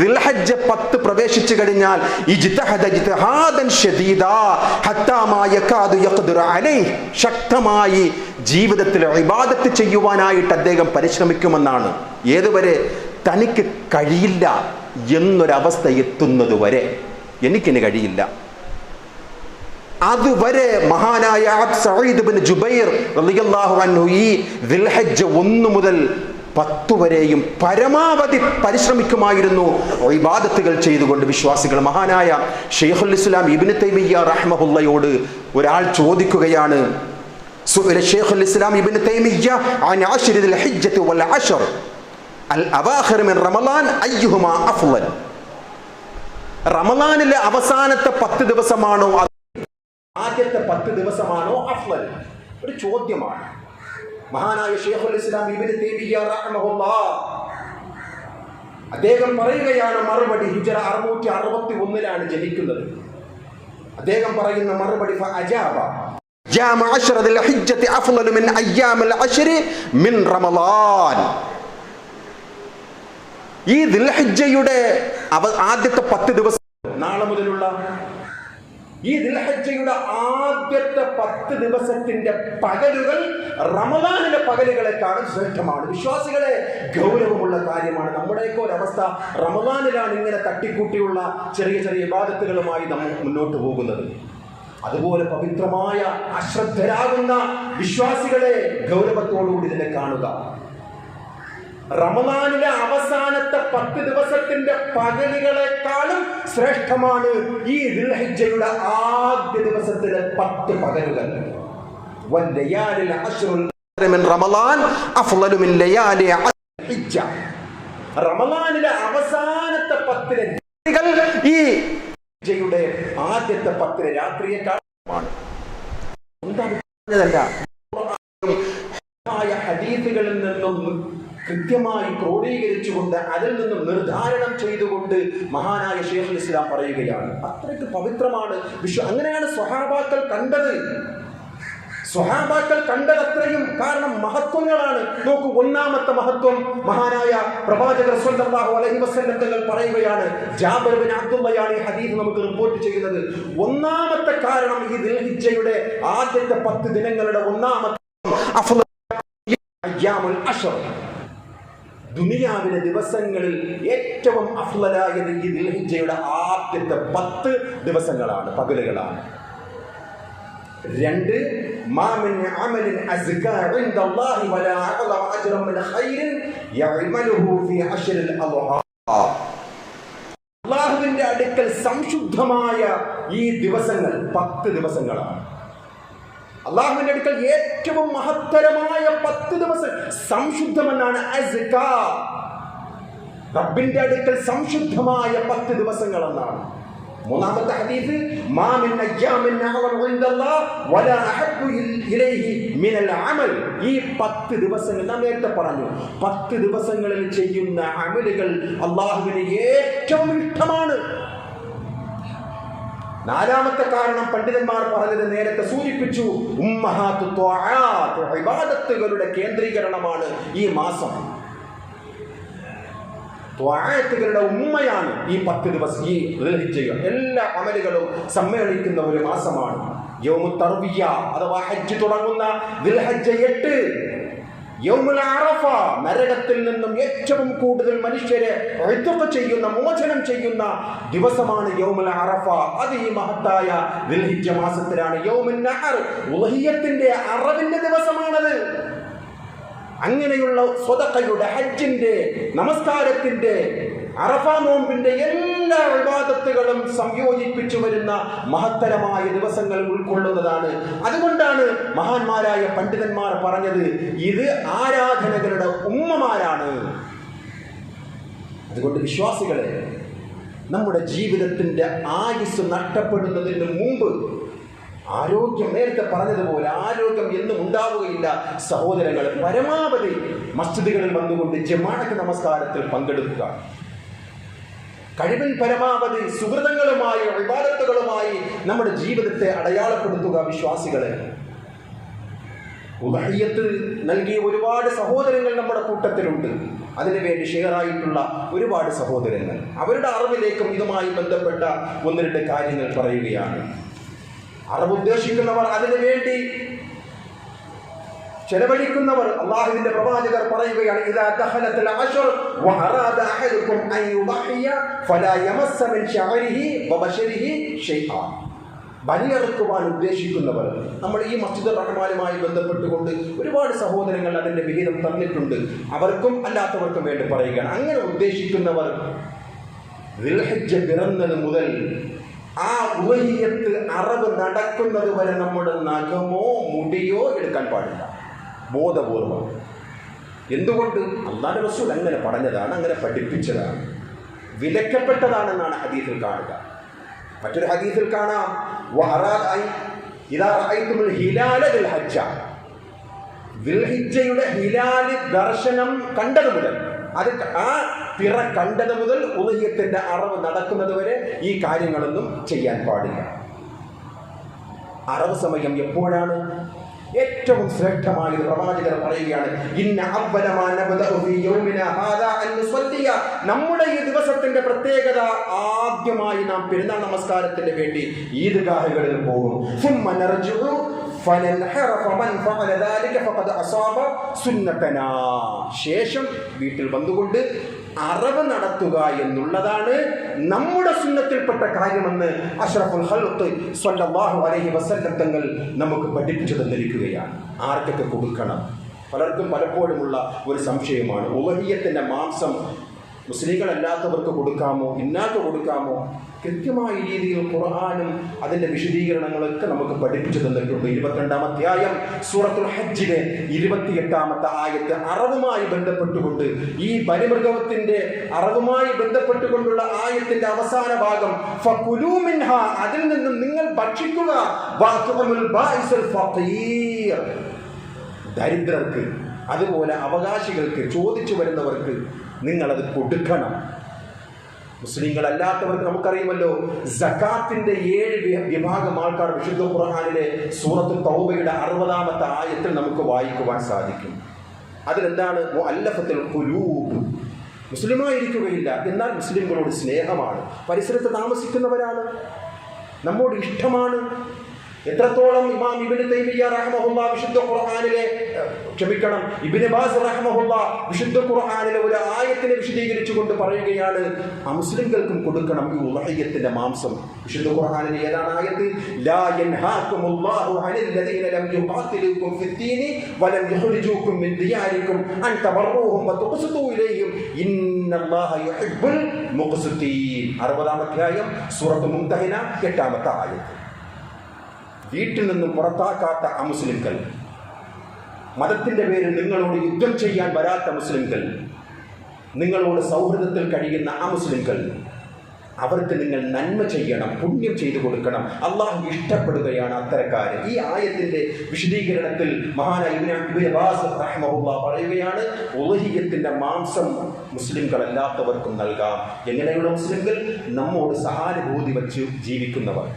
ദിൽഹജ്ജ് 10 പ്രവേശിച്ചു കഴിഞ്ഞാൽ ഇജ്തഹദ ഇജ്തിഹാദൻ ശദീദാ ഹത്താ മാ യകാദു യഖ്ദിറു അലൈഹി. ശക്തമായി ജീവിതത്തിൽ ഇബാദത്ത് ചെയ്യുവാനായിട്ട് അദ്ദേഹം പരിശ്രമിക്കുമെന്നാണ്. ഏതുവരെ? തനിക്ക് കഴിയില്ല എന്നൊരവസ്ഥ എത്തുന്നത് വരെ. എനിക്കിന് കഴിയില്ല, അതുവരെ മഹാനായ സഈദ് ഇബ്നു ജുബൈർ റളിയല്ലാഹു അൻഹു ഈ ദിൽഹജ്ജ് 1 മുതൽ 10 വരെയും പരമാവധി പരിശ്രമിക്കുമായിരുന്നു ഇബാദത്തുകൾ ചെയ്തുകൊണ്ട്. വിശ്വാസികൾ, മഹാനായ ശൈഖുൽ ഇസ്ലാം ഇബ്നു തൈമിയ്യ റഹ്മഹുള്ളയോട് ഒരാൾ ചോദിക്കുകയാണ്. ശൈഖുൽ ഇസ്ലാം ഇബ്നു തൈമിയ്യ അൻ അശ്രിൽ ഹിജ്ജത്ത് വൽ അശ്ർ അൽ അവാഖിർ മിൻ റമളാൻ അയ്യുഹുമാ അഫ്ളൽ. റമളാനിലെ അവസാനത്തെ 10 ദിവസമാണോ ആദ്യത്തെ 10 ദിവസമാണോ അഫ്ളൽ? ഒരു ചോദ്യമാണ്. മഹാനായ ശൈഖുൽ ഇസ്ലാം ഇബ്നു തൈമിയ്യ റഹ്മഹുല്ലാഹ് അദ്ദേഹം പറയുകയാണ് മറുപടി. ഹിജ്റ 661 ജനിക്കുന്നത്. അദ്ദേഹം പറയുന്ന മറുപടി ഫഅജാബ യാ മഅശറ ദിൽ ഹിജ്ജത്തി അഫ്ളലു മിൻ അയ്യാമിൽ അശ്രി മിൻ റമളാൻ. ഈ ദിൽഹജ്ജയുടെ ആദ്യത്തെ 10 ദിവസം, നാളെ മുതലുള്ള ഈ ദിൽഹജ്ജയുടെ ആദ്യത്തെ 10 ദിവസത്തിന്റെ പകലുകൾ റമളാനിലെ പകലുകളെക്കാളും ശ്രേഷ്ഠമാണ്. വിശ്വാസികളെ, ഗൗരവമുള്ള കാര്യമാണ്. നമ്മുടെയൊക്കെ ഒരവസ്ഥ റമളാനിലാണ് ഇങ്ങനെ തട്ടിക്കൂട്ടിയുള്ള ചെറിയ ചെറിയ ഇബാദത്തുകളുമായി നമ്മൾ മുന്നോട്ട് പോകുന്നത്. അതുപോലെ പവിത്രമായ അശ്രദ്ധരാകുന്ന വിശ്വാസികളെ ഗൗരവത്തോടുകൂടി ഇതിനെ കാണുക. റമളാനിലെ അവസാനത്തെ 10 ദിവസത്തിന്റെ പകലുകളെക്കാളും ശ്രേഷ്ഠമാണ് ഈ ദിൽഹിജ്ജയുടെ ആദ്യ ദിവസത്തിലെ 10 പകലുകൾ. വല്ലയാലിൽ അശ്റുൽ മിൻ റമളാൻ അഫ്ളലു മിൻ ലയാലി ഹിജ്ജ. റമളാനിലെ അവസാനത്തെ 10 രാത്രികൾ ഈ ഹിജ്ജയുടെ ആദ്യത്തെ 10 രാത്രിയേക്കാളുമാണ്. ഹദീസുകളിൽ നിന്നും കൃത്യമായി ക്രോഡീകരിച്ചുകൊണ്ട് അതിൽ നിന്നും നിർദ്ധാരണം ചെയ്തുകൊണ്ട് മഹാനായ ശൈഖുൽ ഇസ്ലാം പറയുകയാണ്. അത്രയ്ക്ക് പവിത്രമാണ് അങ്ങനെയാണ് സ്വഹാബാക്കൾ കണ്ടത്. സ്വഹാബാക്കൾ കണ്ടതത്രയും, കാരണം മഹത്വങ്ങളാണ്. നോക്കൂ, ഒന്നാമത്തെ മഹത്വം മഹാനായ പ്രവാചകർ സ്വല്ലല്ലാഹു അലൈഹി വസല്ലം തങ്ങൾ പറയുകയാണ്. ജാബിർ ബിൻ അബ്ദുള്ളയാണ് ഈ ഹദീസ് നമുക്ക് റിപ്പോർട്ട് ചെയ്യുന്നത്. ഒന്നാമത്തെ കാരണം ഈ ദുൽഹിജ്ജയുടെ ആദ്യത്തെ 10 ദിനങ്ങളുടെ ഒന്നാമത്തെ അയ്യാമുൽ അശ്ർ, ദുനിയാവിലെ ദിവസങ്ങളിൽ ഏറ്റവും അഫ്ളലായത് ഈ ദുൽഹിജ്ജയുടെ ആദ്യത്തെ 10 ദിവസങ്ങളാണ്, പകലുകളാണ്. 2, മാ മിൻ അമലിൻ അസ്കാ ഇൻദല്ലാഹി വലാ അഅ്ളമ അജ്റൻ മിൻ ഖൈറിൻ യഅമലുഹു ഫീ അശ്റിൽ അദ്ഹാ. അല്ലാഹുവിന്റെ അടുക്കൽ സംശുദ്ധമായ ഈ ദിവസങ്ങൾ 10 ദിവസങ്ങളാണ്. അല്ലാഹുവിന്റെ അടുക്കൽ ഏറ്റവും മഹത്തരമായ 10 ദിവസം സംശുദ്ധമെന്നാണ് അസ്കാ. റബ്ബിന്റെ അടുക്കൽ സംശുദ്ധമായ 10 ദിവസങ്ങൾ എന്നാണ്. മൂന്നാമത്തെ ഹദീസ്, മാ മിൻ അയ്യാമിൻ അഅ്ളമ ഇൻദല്ലാഹ് വലാ അഹബ്ബു ഇലൈഹി മിനൽ അമൽ. ഈ 10 ദിവസങ്ങൾ നാം നേരത്തെ പറഞ്ഞു, 10 ദിവസങ്ങളിൽ ചെയ്യുന്ന അമലുകൾ അല്ലാഹുവിന് ഏറ്റവും ഇഷ്ടമാണ്. നാലാമത്തെ കാരണം പണ്ഡിതന്മാർ പറഞ്ഞത് നേരത്തെ സൂചിപ്പിച്ചു, ഉമ്മഹാത്തു ത്വആത്ത്, ഇബാദത്തുകളുടെ കേന്ദ്രീകരണമാണ് ഈ മാസം. ത്വആത്തുകളുടെ ഉമ്മയാണ് ഈ 10 ദിവസം. ഈ ദുൽഹിജ്ജ എല്ലാ അമലുകളും സമ്മേളിക്കുന്ന ഒരു മാസമാണ്. യൗമുൽ തർവിയ അഥവാ ഹജ്ജ് തുടങ്ങുന്ന ദുൽഹിജ്ജ 8, യൗമുൽ അറഫ, നരകത്തിൽ നിന്നും ഏറ്റവും കൂടുതൽ മനുഷ്യരെ ഇത്ഖ് ചെയ്യുന്ന, മോചനം ചെയ്യുന്ന ദിവസമാണ് യൗമുൽ അറഫ. അത് ഈ മഹത്തായ ദുൽഹിജ്ജ മാസത്തിലാണ്. യൗമുൻ നഹർ, ഉളഹിയ്യത്തിന്റെ അറവിന്റെ ദിവസമാണത്. അങ്ങനെയുള്ള സ്വതക്കയുടെ, ഹജ്ജിന്റെ, നമസ്കാരത്തിന്റെ, അറഫ നോമ്പിന്റെ എല്ലാ ഇബാദത്തുകളും സംയോജിപ്പിച്ചു വരുന്ന മഹത്തരമായ ദിവസങ്ങൾ ഉൾക്കൊള്ളുന്നതാണ്. അതുകൊണ്ടാണ് മഹാന്മാരായ പണ്ഡിതന്മാർ പറഞ്ഞത് ഇത് ആരാധനകളുടെ ഉമ്മമാരാണ്. അതുകൊണ്ട് വിശ്വാസികളെ, നമ്മുടെ ജീവിതത്തിന്റെ ആയുസ് നഷ്ടപ്പെടുന്നതിന് മുമ്പ് ആരോഗ്യം, നേരത്തെ പറഞ്ഞതുപോലെ ആരോഗ്യം എന്നും ഉണ്ടാവുകയില്ല. സഹോദരങ്ങൾ, പരമാവധി മസ്ജിദുകളിൽ വന്നുകൊണ്ട് ജമാഅത്ത് നമസ്കാരത്തിൽ പങ്കെടുക്കുക. കഴിവിൻ പരമാവധി സുഹൃതങ്ങളുമായി, ഇബാദത്തുകളുമായി നമ്മുടെ ജീവിതത്തെ അടയാളപ്പെടുത്തുക. വിശ്വാസികളെ, ഉളഹിയ്യത്ത് നൽകിയ ഒരുപാട് സഹോദരങ്ങൾ നമ്മുടെ കൂട്ടത്തിലുണ്ട്. അതിനുവേണ്ടി ഷെയറായിട്ടുള്ള ഒരുപാട് സഹോദരങ്ങൾ, അവരുടെ അറിവിലേക്കും ഇതുമായി ബന്ധപ്പെട്ട 1-2 കാര്യങ്ങൾ പറയുകയാണ്. അറിവ് ഉദ്ദേശിക്കുന്നവർ, അതിനുവേണ്ടി ചെലവഴിക്കുന്നവർ, അല്ലാഹുവിന്റെ പ്രവാചകർ പറയുകയാണ്, ഇദാ ദഖലത്തിൽ അശ്ർ വഅറാദ അഹദുകും അൻ യുദഹിയ ഫലാ യമസ്സ മിൻ ശഅരിഹി വബശരിഹി ഷൈആ. ബലിയറുക്കുവാൻ ഉദ്ദേശിക്കുന്നവർ, നമ്മൾ ഈ മസ്ജിദുർ റഹ്മാനുമായി ബന്ധപ്പെട്ടുകൊണ്ട് ഒരുപാട് സഹോദരങ്ങൾ അതിന്റെ വിഹിതം തന്നിട്ടുണ്ട്. അവർക്കും അല്ലാത്തവർക്കും വേണ്ടി പറയുകയാണ്. അങ്ങനെ ഉദ്ദേശിക്കുന്നവർ ദുൽഹിജ്ജ പിറന്നത് മുതൽ ആ ഉളഹിയ്യത്ത് അറവ് നടക്കുന്നത് വരെ നമ്മുടെ നഖമോ മുടിയോ എടുക്കാൻ പാടില്ല, ബോധപൂർവം. എന്തുകൊണ്ട്? അല്ലാഹുവിന്റെ റസൂൽ അങ്ങനെ പറഞ്ഞതാണ്, അങ്ങനെ പഠിപ്പിച്ചതാണ്, വിലക്കപ്പെട്ടതാണെന്നാണ് ഹദീസിൽ കാണുക. മറ്റൊരു ഹദീസിൽ കാണാം, ദുൽഹിജ്ജയുടെ ഹിലാല് ദർശനം കണ്ടത് മുതൽ, അത് ആ പിറ കണ്ടത് മുതൽ ഉളഹിയ്യത്തിന്റെ അറവ് നടക്കുന്നത് വരെ ഈ കാര്യങ്ങളൊന്നും ചെയ്യാൻ പാടില്ല. അറവ് സമയം എപ്പോഴാണ്? ഏറ്റവും ശ്രേഷ്ഠമായത് പ്രവാചകർ പറയുകയാണ്, ഇന്ന അവ്വല മാ നബ്ദഉ ഫീ യൗമിനാ ഹാദാ അൻ നുസല്ലിയ. നമ്മുടെ ഈ ദിവസത്തിന്റെ പ്രത്യേകത, ആദ്യമായി നാം പെരുന്നാൾ നമസ്കാരത്തിന് വേണ്ടി ഈദ്ഗാഹുകളിൽ പോകും. സുമ്മ നർജിഉ ഫനൻഹറഫ മൻ ഫഅല ദാലിക ഫഖദ് അസാബ സുന്നതനാ. ശേഷം വീട്ടിൽ വന്നുകൊണ്ട് അറവ് നടത്തുക എന്നുള്ളതാണ് നമ്മുടെ സുന്നത്തിൽപ്പെട്ട കാര്യമെന്ന് അഷ്റഫുൽ ഖൽഖ് സ്വല്ലല്ലാഹു അലൈഹി വസല്ലം തങ്ങൾ നമുക്ക് പഠിപ്പിച്ചു തന്നിരിക്കുകയാണ്. ആർക്കൊക്കെ കൊടുക്കണം? പലർക്കും പലപ്പോഴുമുള്ള ഒരു സംശയമാണ്, ഉളഹിയ്യത്തിന്റെ മാംസം മുസ്ലിങ്ങളല്ലാത്തവർക്ക് കൊടുക്കാമോ, ഇന്നാൾക്ക് കൊടുക്കാമോ? കൃത്യമായ രീതിയിൽ ഖുർആനും അതിൻ്റെ വിശദീകരണങ്ങളൊക്കെ നമുക്ക് പഠിപ്പിച്ചു തന്നിട്ടുണ്ട്. 22-ാം അധ്യായം സൂറത്തുൽ ഹജ്ജിലെ 28-ാമത്തെ ആയത്ത് അറവുമായി ബന്ധപ്പെട്ടുകൊണ്ട്, ഈ ബലിമൃഗത്തിന്റെ അറവുമായി ബന്ധപ്പെട്ടുകൊണ്ടുള്ള ആയത്തിന്റെ അവസാന ഭാഗം, ഫകുലൂ മിൻഹാ, അതിൽ നിന്നും നിങ്ങൾ ഭക്ഷിക്കുക, വഅത്ഇമുൽ ബാഇസുൽ ഫഖീർ, ദരിദ്രർക്ക്, അതുപോലെ അവകാശികൾക്ക്, ചോദിച്ചു വരുന്നവർക്ക് നിങ്ങളത് കൊടുക്കണം. മുസ്ലിങ്ങളല്ലാത്തവർക്ക് നമുക്കറിയുമല്ലോ, സകാത്തിന്റെ 7 വിഭാഗം ആൾക്കാർ വിശുദ്ധ ഖുർആനിലെ സൂറത്ത് തൗബയുടെ 60-ാമത്തെ ആയത്തിൽ നമുക്ക് വായിക്കുവാൻ സാധിക്കും. അതിലെന്താണ്? മുഅല്ലഫത്തുൽ ഖുലൂബ്. മുസ്ലിമായിരിക്കുകയില്ല, എന്നാൽ മുസ്ലിങ്ങളോട് സ്നേഹമാണ്, പരിസരത്ത് താമസിക്കുന്നവരാണ്, നമ്മോട് ഇഷ്ടമാണ്. എത്രത്തോളം ഇമാം ഇബ്നു തൈമിയ്യ റഹ്മഹുല്ലാ വിശുദ്ധ ഖുർആനിലെ ഇബ്നു ബാസ് റഹ്മഹുല്ലാ വിശുദ്ധ ഖുർആനിലെ ഒരു ആയത്തിനെ വിശദീകരിച്ചുകൊണ്ട് പറയുകയാണ്, അമുസ്ലിംകൾക്കും കൊടുക്കണം ഈ ഉളഹിയ്യത്തിന്റെ മാംസം. വിശുദ്ധ ഖുർആനിലെ ഏതാണ് ആയത്ത്? ലാ യൻഹാകുമുല്ലാഹു അനിൽ ലദീന ലം യുഖാതിലുകും ഫിദ്ദീനി വലം യുഖ്രിജൂകും മിൻ ദിയാരികും അൻ തബറൂഹും വതുഖ്സിതു ഇലൈഹിം ഇന്നല്ലാഹ യുഹിബ്ബുൽ മുഖ്സിതീൻ. 60-ാം അധ്യായം സൂറത്ത് മുംതഹിന 8-ാമത്തെ ആയത്ത്. വീട്ടിൽ നിന്നും പുറത്താക്കാത്ത അമുസ്ലിംകൾ, മതത്തിന്റെ പേരിൽ നിങ്ങളോട് യുദ്ധം ചെയ്യാൻ വരാത്ത മുസ്ലിംകൾ, നിങ്ങളോട് സൗഹൃദത്തിൽ കഴിയുന്ന അമുസ്ലിംകൾ, അവർക്ക് നിങ്ങൾ നന്മ ചെയ്യണം, പുണ്യം ചെയ്തു കൊടുക്കണം. അള്ളാഹു ഇഷ്ടപ്പെടുകയാണ് അത്തരക്കാരെ. ഈ ആയത്തിന്റെ വിശദീകരണത്തിൽ മഹാനായ ഇബ്നു ബാസ് റഹ്മഹുല്ലാ പറയുകയാണ്, ഉളഹിയ്യത്തിന്റെ മാംസം മുസ്ലിംകളല്ലാത്തവർക്കും നൽകാം. എങ്ങനെയുള്ള മുസ്ലിംകൾ? നമ്മോട് സഹാനുഭൂതി വച്ച് ജീവിക്കുന്നവർ,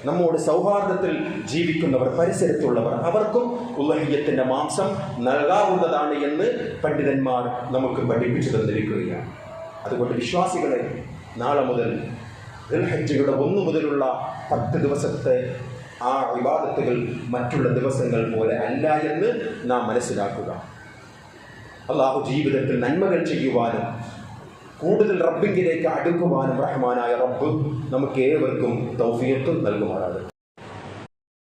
നമ്മോട് സൗഹാർദ്ദത്തിൽ ജീവിക്കുന്നവർ, പരിസരത്തുള്ളവർ, അവർക്കും ഉളഹിയ്യത്തിന്റെ മാംസം നൽകാവുന്നതാണ് എന്ന് പണ്ഡിതന്മാർ നമുക്ക് പഠിപ്പിച്ചു തന്നിരിക്കുകയാണ്. അതുകൊണ്ട് വിശ്വാസികളെ, നാളെ മുതൽ ദുൽഹജ്ജയുടെ 1 മുതലുള്ള 10 ദിവസത്തെ ആ ഇബാദത്തുകൾ മറ്റുള്ള ദിവസങ്ങൾ പോലെ അല്ല എന്ന് നാം മനസ്സിലാക്കുക. അള്ളാഹു ജീവിതത്തിൽ നന്മകൾ ചെയ്യുവാനും കൂടുതൽ റബ്ബിങ്കിലേക്ക് അടുക്കുവാനും റഹ്മാനായ റബ്ബ് നമുക്ക് ഏവർക്കും തൗഫീഖ് നൽകുമാറാകട്ടെ.